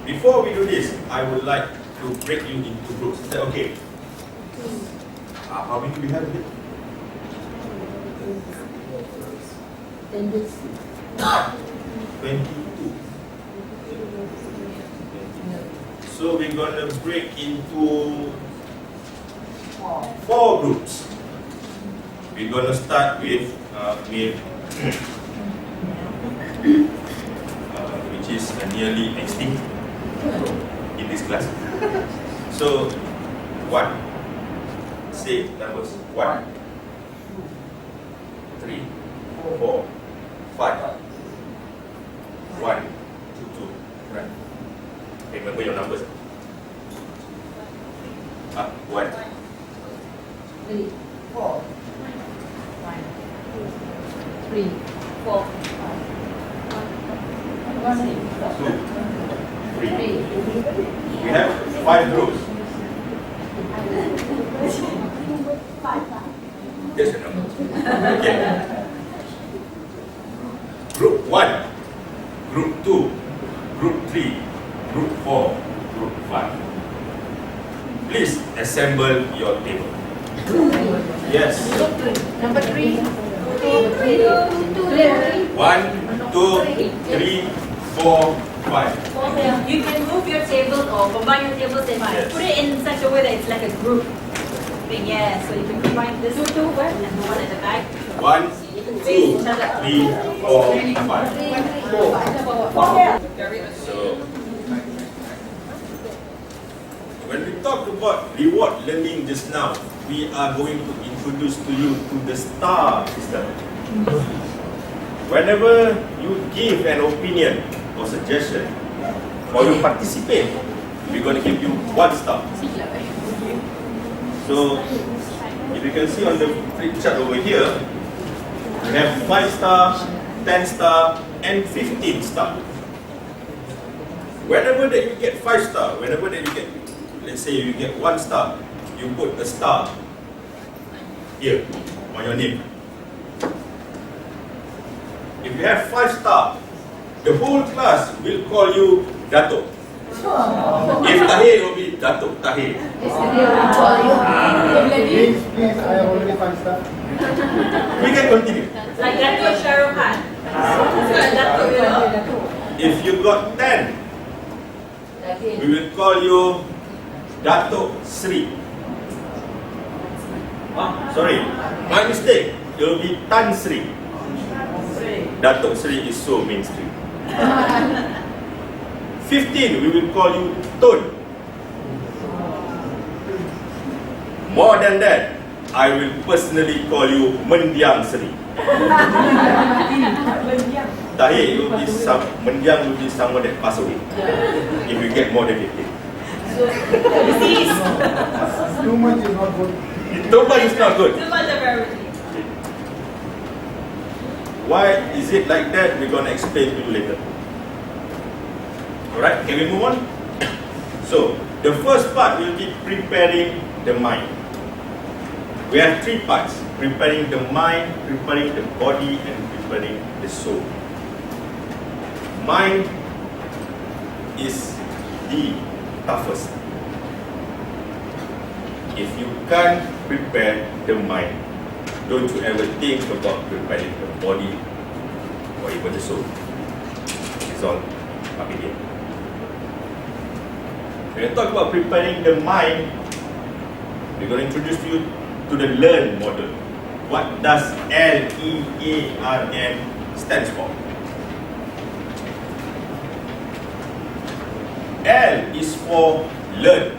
Before we do this, I would like to break you into groups. Is that okay? How many do we have here? 22. So we're going to break into 4 groups. We're going to start with male, which is nearly extinct in this class. So, 1. Say numbers. 1, 3, 4, 5. 1, 2, 2. Right. Remember your numbers. 1, 3, 4. 1, 2, 3, 4, 5. 2, 3. We have 5 groups. Yes or no? Okay. Group 1, Group 2, Group 3, Group 4, Group 5. Please assemble your table. Yes. Number 3. 1, 1, 2, 3, 4, 5. You can move your table or combine your tables and Yes. put it in such a way that it's like a group thing. Yeah, so you can combine this two and the one at the back. 1, 2, 3, 4, 5. So, when we talk about reward learning just now, we are going to introduce to you to the star system. Whenever you give an opinion or suggestion, or you participate, we're going to give you 1 star. So, if you can see on the flip chart over here, we have 5 star, 10 star, and 15 star. Whenever that you get 5 star, whenever that you get, let's say you get 1 star, you put a star here on your name. If you have 5 star, the whole class will call you Dato. If Tahir, will be Dato Tahir. Please, I have already 5 star. We can continue. Like Dato Shahrukh Khan. So Dato, you know. If you got 10, we will call you Dato Sri. Sorry, my mistake. It will be Tan Sri. Dato Sri is so mainstream. 15, we will call you Tun. More than that, I will personally call you Mendiang Sri. Tahir, you will be Mendiang will be someone that pass away. If you get more than 15. Too much is not good. Too much is not good. Too much of everything. Why is it like that? We're going to explain to you later. Alright, can we move on? So, the first part will be preparing the mind. We have 3 parts: preparing the mind, preparing the body, and preparing the soul. Mind is the toughest. If you can't prepare the mind, don't you ever think about preparing the body or even the soul. It's all up in here. When we talk about preparing the mind, we're going to introduce you to the LEARN model. What does LEARN stands for? L is for learn.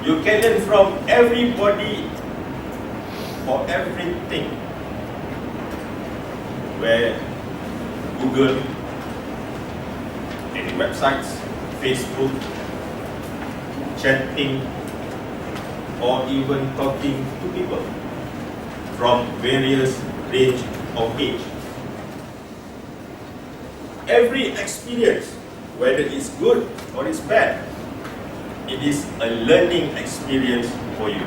You can learn from everybody for everything. Where Google, any websites, Facebook, chatting, or even talking to people from various range of age. Every experience, whether it's good or it's bad, it is a learning experience for you.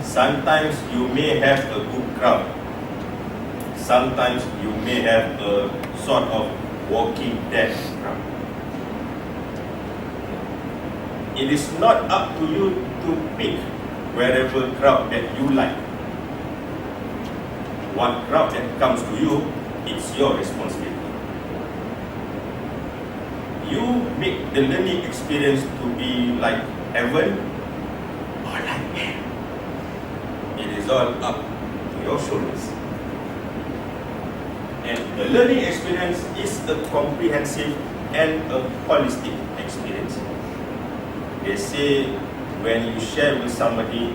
Sometimes you may have a good crowd. Sometimes you may have a sort of walking that crowd. It is not up to you to pick wherever crowd that you like. What crowd that comes to you, it's your responsibility. You make the learning experience to be like heaven or like hell. It is all up to your shoulders. And the learning experience is a comprehensive and a holistic experience. They say when you share with somebody,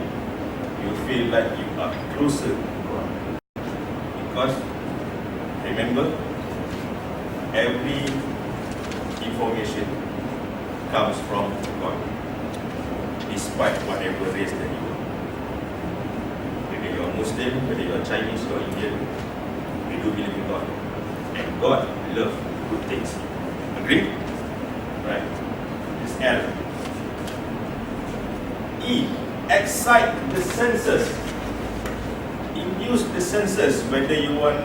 you feel like you are closer to God. Because remember, every information comes from God, despite whatever race that you are. Whether you are Muslim, whether you are Chinese or Indian, we do believe in God. And God loves good things. Agree? Right? This L. E. Excite the senses. Induce the senses, whether you want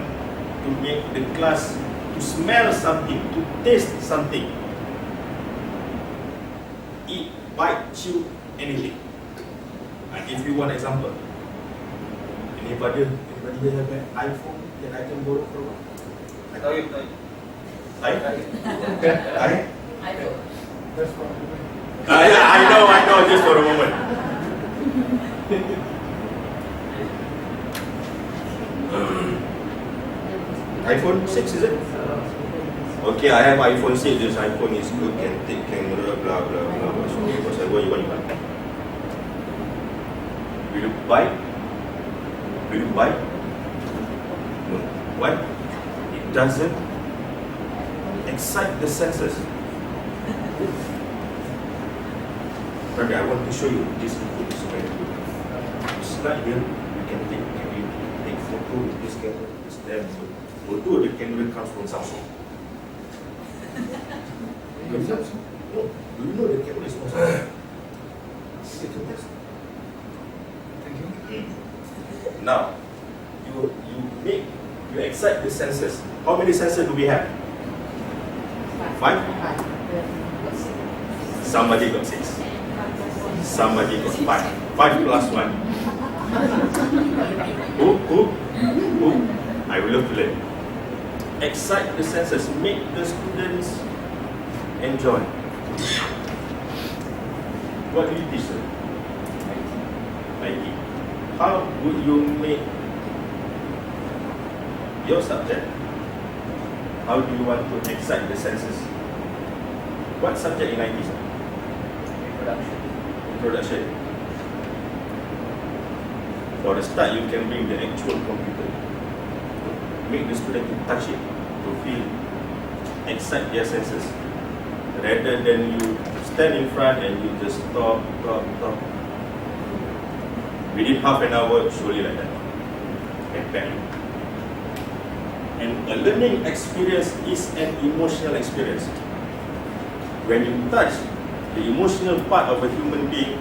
to make the class to smell something, to taste something, eat, bite, chew, anything. I give you one example. Anybody here have an iPhone that I can borrow for one? I? That's what I know, just for a moment. iPhone 6, is it? Okay, I have iPhone 6. This iPhone is good, can take camera, blah blah blah. So, what you want to buy? Will you buy? Will you buy? No. Why? It doesn't excite the senses. Okay, I want to show you this food is very good. It's like here, you can take photo with this camera, this damn food. Photo, the camera comes from Samsung. No, do you know the camera is from Samsung? Thank you. Now, you excite the senses. How many senses do we have? 5? Somebody got 6. Somebody got 5. 5 plus 1. Who? I will love to learn. Excite the senses. Make the students enjoy. What do you teach them? IT. How would you make your subject? How do you want to excite the senses? What subject in IT? Introduction. For the start, you can bring the actual computer. Make the student to touch it, to feel, excite their senses. Rather than you stand in front and you just talk. Within half an hour, surely like that. And back. And a learning experience is an emotional experience. When you touch the emotional part of a human being,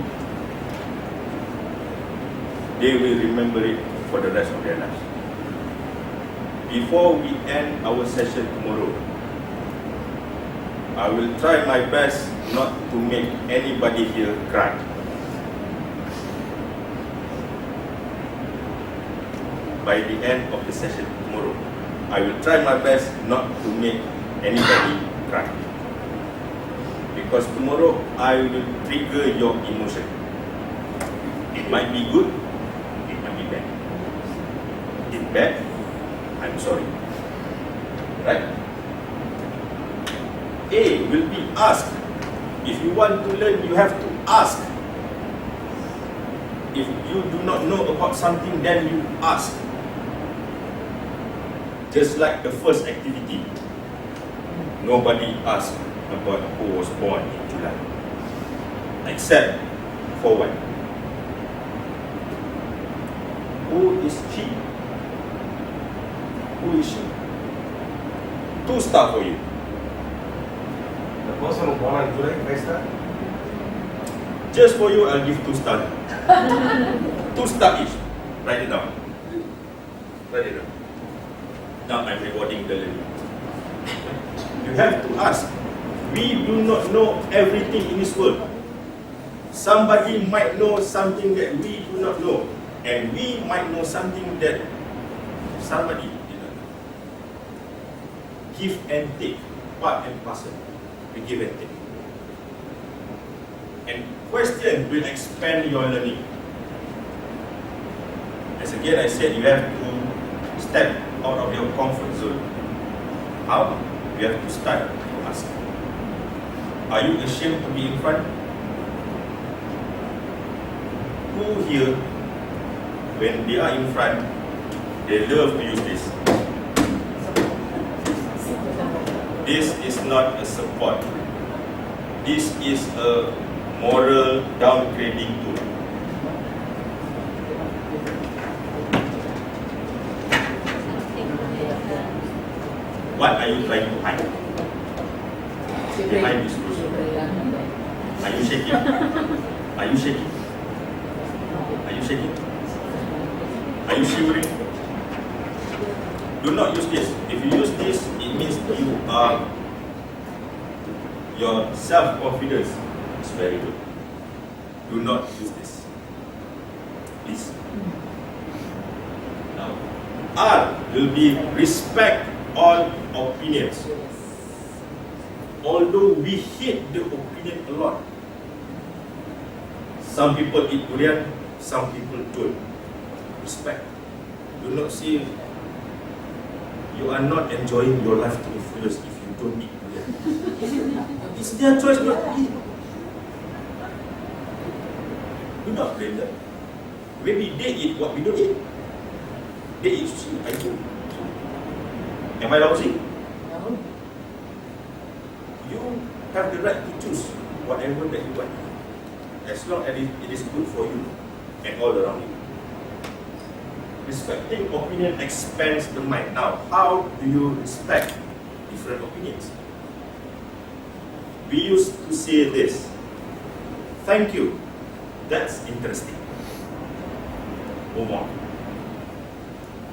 they will remember it for the rest of their lives. Before we end our session tomorrow, I will try my best not to make anybody here cry. By the end of the session tomorrow, I will try my best not to make anybody cry. Because tomorrow I will trigger your emotion. It might be good, it might be bad. If bad, I'm sorry. Right? A will be asked. If you want to learn, you have to ask. If you do not know about something, then you ask. Just like the first activity, nobody asked about who was born in July, except for one. Who is she? Who is she? 2 stars for you. The person who born in July, 5 star? Just for you, I'll give 2 stars. 2 stars each. Write it down. Write it down. Now I'm rewarding the learning. You have to ask. We do not know everything in this world. Somebody might know something that we do not know, and we might know something that somebody did not know. Give and take, part and parcel. We give and take. And question will expand your learning. As again I said, you have to step out of your comfort zone. How? You have to start to ask. Are you ashamed to be in front? Who here, when they are in front, they love to use this? This is not a support. This is a moral downgrading tool. What are you trying to hide? Behind this crucial. Are you shaking? Are you shaking? Are you shaking? Are you shivering? Do not use this. If you use this, it means your self-confidence is very low. Do not use this. Please. Now, R will be respect all opinions. Although we hate the opinion a lot. Some people eat durian, some people don't. Respect. Do not say you are not enjoying your life to the fullest if you don't eat durian. It's their choice not to eat. Do not blame them. Maybe they eat what we don't eat. They eat sushi, I do. Am I lousy? No. You have the right to choose whatever that you want, as long as it is good for you and all around you. Respecting opinion expands the mind. Now, how do you respect different opinions? We used to say this: thank you, that's interesting. Move on.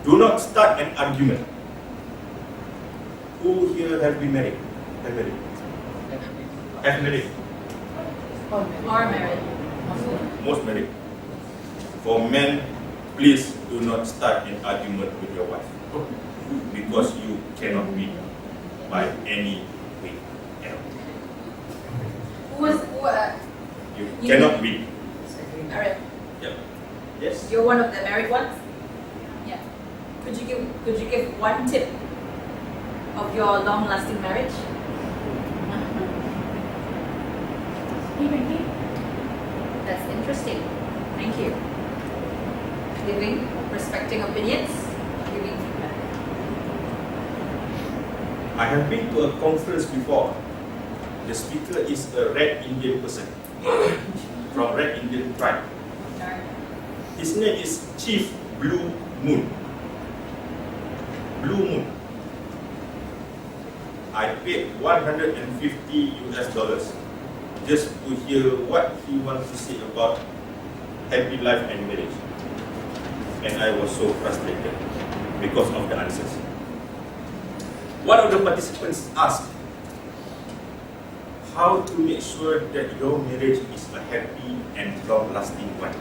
Do not start an argument. Who here have been married? Have married? Have married? Or married. Most married. For men, please do not start an argument with your wife, because you cannot win by any way. You cannot win. Alright. Yep. Yes. You're one of the married ones? Yeah. Could you give one tip of your long-lasting marriage? That's interesting. Thank you. Giving, respecting opinions, giving feedback. I have been to a conference before. The speaker is a Red Indian person from Red Indian tribe. His name is Chief Blue Moon. Blue Moon. I paid $150 just to hear what he wants to say about happy life and marriage. And I was so frustrated because of the answers. One of the participants asked how to make sure that your marriage is a happy and long-lasting one.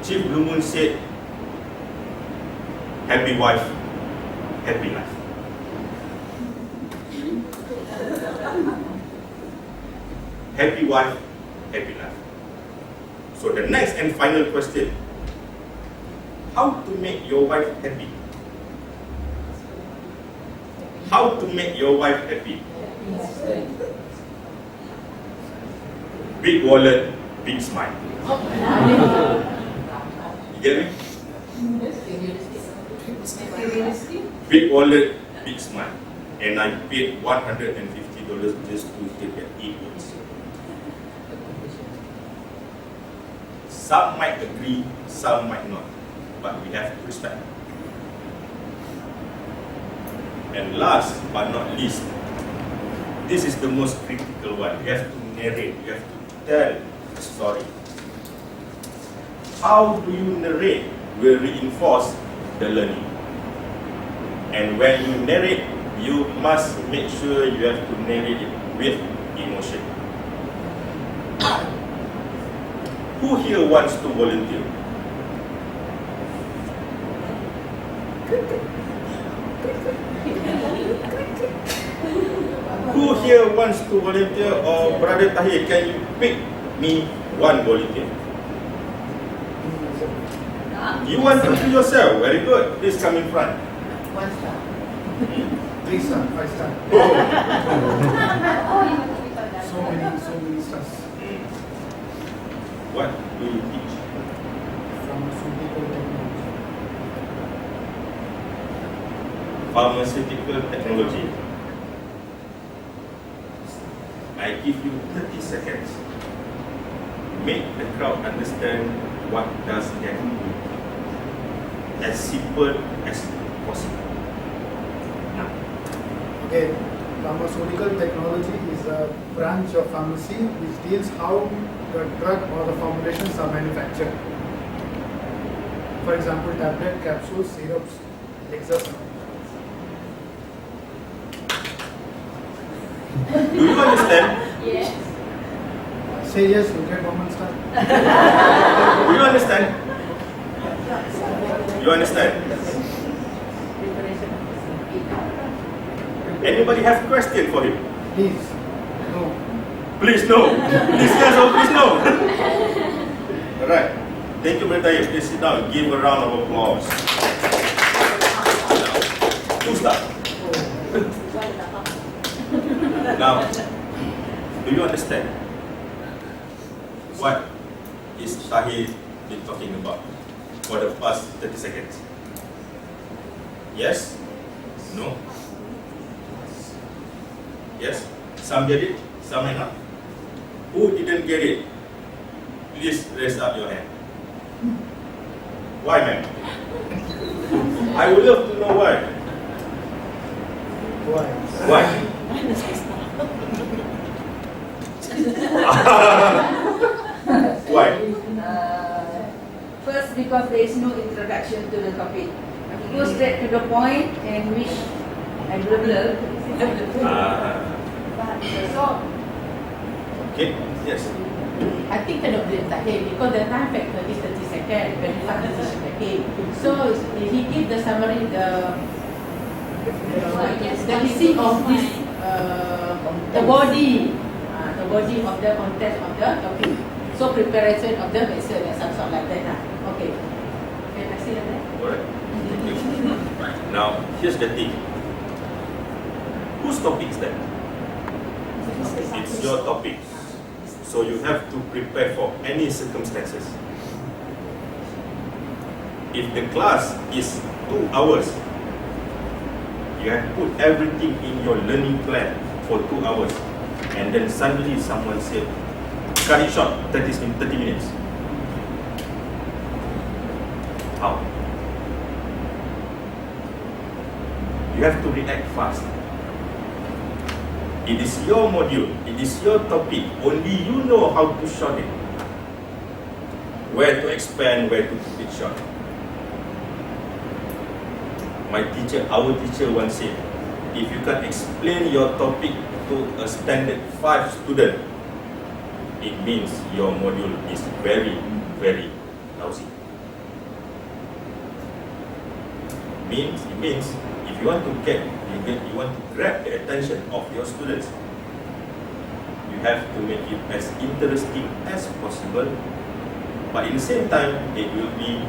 Chief Blue Moon said, happy wife, happy life. Happy wife, happy life. So the next and final question: how to make your wife happy? How to make your wife happy? Big wallet, big smile. You get me? Big wallet, big smile. And I paid $150 just to hear that 8 words. Some might agree, some might not, but we have to respect. And last but not least, this is the most critical one. You have to narrate, you have to tell the story. How do you narrate will reinforce the learning. And when you narrate, you must make sure you have to narrate it with emotion. Who here wants to volunteer? Who here wants to volunteer? Or Brother Tahir, can you pick me one volunteer? You want to do yourself? Very good. Please come in front. 1 star. 3 star, 5 star. Oh. So many stars. What do you teach? Pharmaceutical technology. Pharmaceutical technology. I give you 30 seconds. Make the crowd understand what does that mean. As simple as possible. Now, Okay, pharmaceutical technology is a branch of pharmacy which deals how the drug or the formulations are manufactured. For example, tablet, capsules, syrups, etc. do you understand? Yes. Say yes, you get 1 star. Do you understand? You understand? Preparation of Anybody have question for him? Please, no. Please no. Please yes or please no. Alright. Thank you, Brother Tahir. Please sit down. Give a round of applause. 2 star. Now, do you understand what is Tahir been talking about for the past 30 seconds? Yes? No? Yes? Some get it, some may not. Who didn't get it? Please raise up your hand. Why, ma'am? I would love to know why. Why? Why? Why? First, because there is no introduction to the topic. He goes straight to the point and which I blur. So, Okay, yes. I think cannot blame Tahir because the time factor is 30 seconds when you start decision making. So he give the summary, the receipt of this, the body of the content of the topic. So preparation of the medicine and some sort like that. Okay. Can I see that? Alright. Thank you. Now, here's the thing. Whose topic is that? It's your topic. So you have to prepare for any circumstances. If the class is 2 hours, you have put everything in your learning plan for 2 hours, and then suddenly someone said, cut it short, 30 minutes. How? You have to react fast. It is your module, it is your topic, only you know how to short it. Where to expand, where to keep it short. Our teacher once said, if you can explain your topic to a standard 5 student, it means your module is very, very lousy. It means if you want to grab the attention of your students, you have to make it as interesting as possible, but at the same time it will be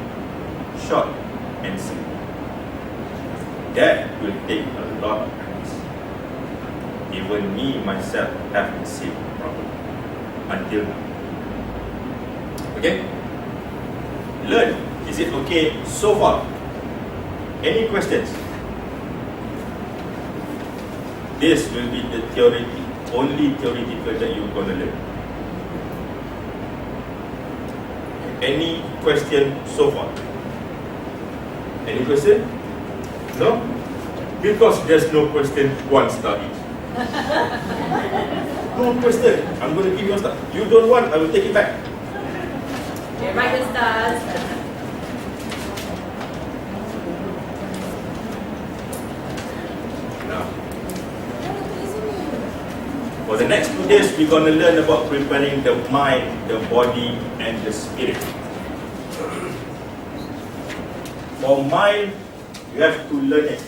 short and simple. That will take a lot of practice. Even me myself have the same problem until now. Okay? Learn. Is it okay so far? Any questions? This will be the only theoretical that you're going to learn. Any question so far? Any question? No? Because there's no question, 1 star each. No question. I'm going to give you a star. You don't want, I will take it back. Okay, write the stars. Now, for the next 2 days, we're going to learn about preparing the mind, the body, and the spirit. For mind, you have to learn it.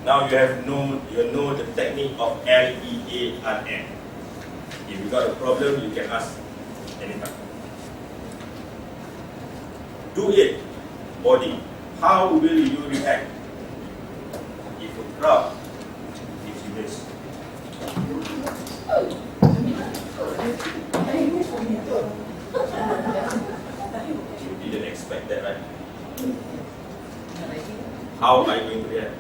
Now you know the technique of LEARN. If you got a problem, you can ask anytime. Do it, body. How will you react if a crowd gives you this? You didn't expect that, right? How are you going to react?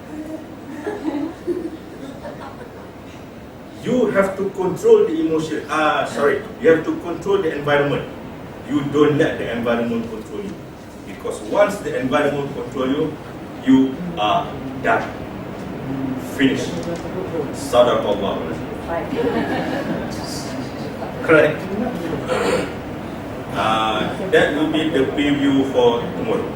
You have to control the emotion. You have to control the environment. You don't let the environment control you. Because once the environment control you, you are done. Finished. Sadaqallah. Correct. That will be the preview for tomorrow.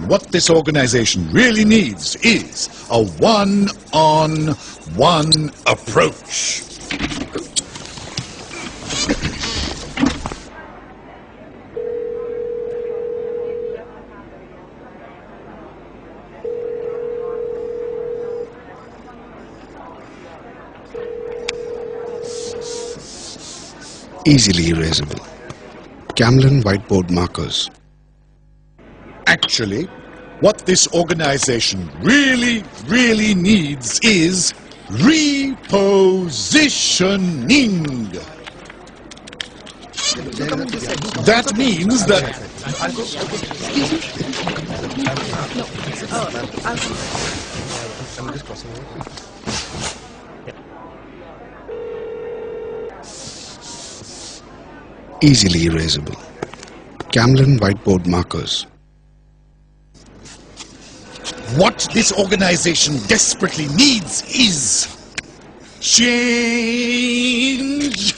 What this organization really needs is a one-on-one approach. Easily erasable. Camlin whiteboard markers. Actually, what this organization really needs is repositioning. That means that Easily erasable. Camlin whiteboard markers. what this organization desperately needs is change.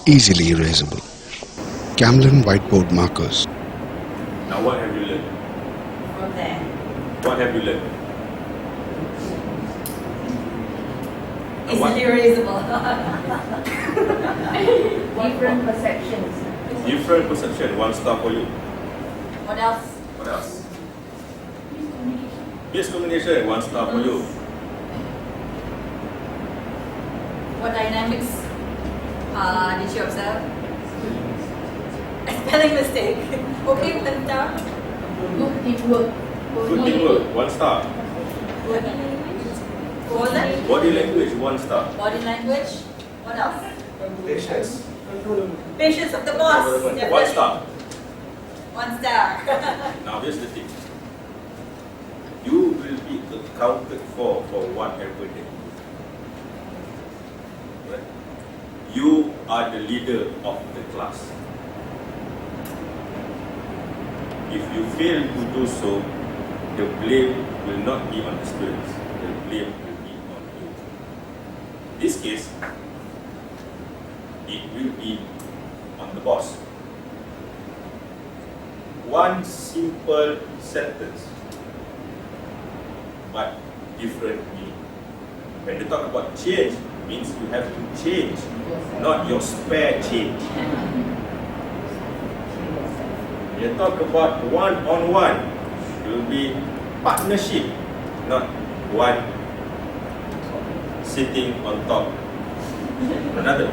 Easily erasable. Camlin whiteboard markers. Now what have you learned? From there. What have you learned? Easily erasable. Different perceptions. Different perception, 1 star for you. What else? What else? Miscommunication, 1 star for you. What dynamics did you observe? A spelling mistake. Okay, 1 star. Good teamwork. Good teamwork, 1 star. What was that? Body language, 1 star. Body language. What else? Patience. Patience of the boss. 1 star. 1 star. Now here's the thing. You will be accounted for whatever day. Right? You are the leader of the class. If you fail to do so, the blame will not be on the students. The blame will be on you. In this case, it will be on the boss. One simple sentence, but different meaning. When they talk about change, it means you have to change, not your spare change. You talk about one-on-one, it will be partnership, not one sitting on top of another.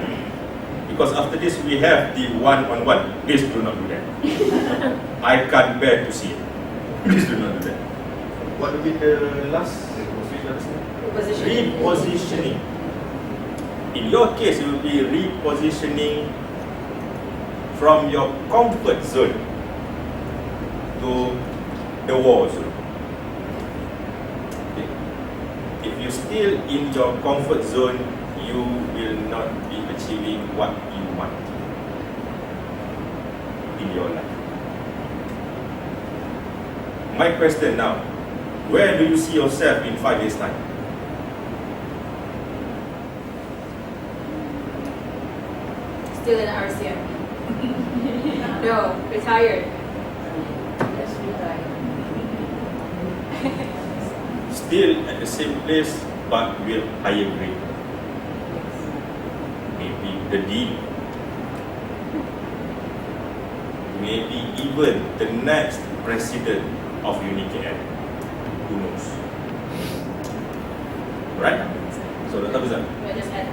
Because after this we have the one-on-one. Please do not do that. I can't bear to see it. Please do not do that. What will be the last? repositioning. In your case, it will be repositioning from your comfort zone to the war zone. Okay. If you're still in your comfort zone, you will not be achieving what you want in your life. My question now, where do you see yourself in 5 years' time? Still in RCM. No, retired. Let's retire. Still at the same place, but with higher grade. Maybe the dean. Maybe even the next president of UniKL. Who knows? Right? So, Dr. Bizan. We'll just add